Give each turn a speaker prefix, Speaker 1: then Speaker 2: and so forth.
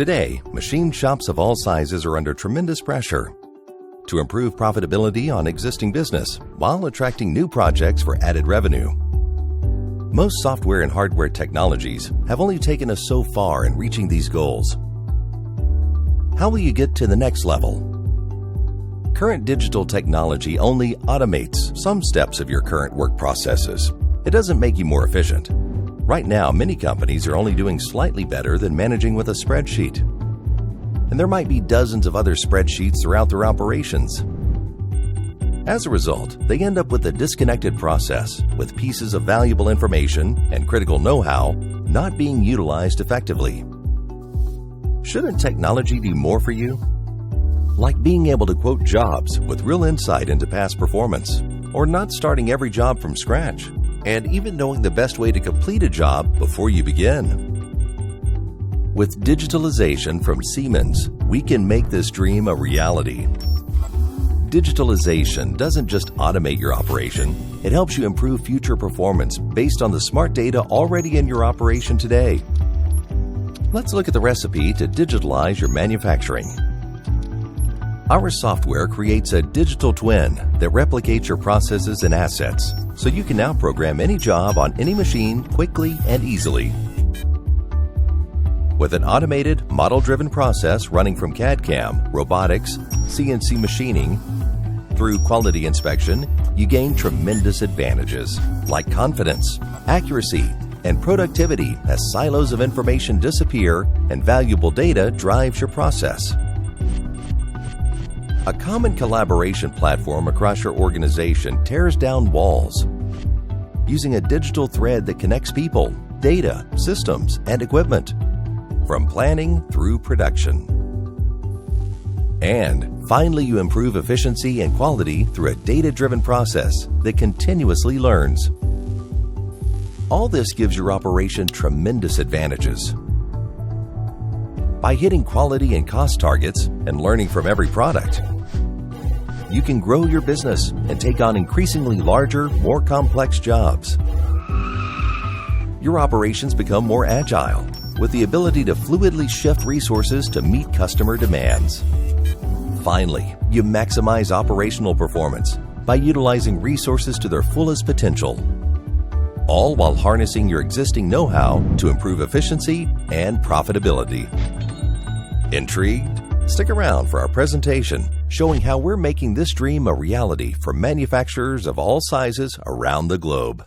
Speaker 1: Today, machine shops of all sizes are under tremendous pressure to improve profitability on existing business while attracting new projects for added revenue. Most software and hardware technologies have only taken us so far in reaching these goals. How will you get to the next level? Current digital technology only automates some steps of your current work processes. It doesn't make you more efficient. Right now, many companies are only doing slightly better than managing with a spreadsheet. And there might be dozens of other spreadsheets throughout their operations. As a result, they end up with a disconnected process, with pieces of valuable information and critical know-how not being utilized effectively. Shouldn't technology do more for you? Like being able to quote jobs with real insight into past performance, or not starting every job from scratch, and even knowing the best way to complete a job before you begin. With digitalization from Siemens, we can make this dream a reality. Digitalization doesn't just automate your operation, it helps you improve future performance based on the smart data already in your operation today. Let's look at the recipe to digitalize your manufacturing. Our software creates a digital twin that replicates your processes and assets, so you can now program any job on any machine quickly and easily. With an automated, model-driven process running from CAD/CAM, robotics, CNC machining, through quality inspection, you gain tremendous advantages like confidence, accuracy, and productivity as silos of information disappear and valuable data drives your process. A common collaboration platform across your organization tears down walls, using a digital thread that connects people, data, systems, and equipment, from planning through production. And finally, you improve efficiency and quality through a data-driven process that continuously learns. All this gives your operation tremendous advantages. By hitting quality and cost targets and learning from every product, you can grow your business and take on increasingly larger, more complex jobs. Your operations become more agile, with the ability to fluidly shift resources to meet customer demands. Finally, you maximize operational performance by utilizing resources to their fullest potential, all while harnessing your existing know-how to improve efficiency and profitability. Intrigued? Stick around for our presentation showing how we're making this dream a reality for manufacturers of all sizes around the globe.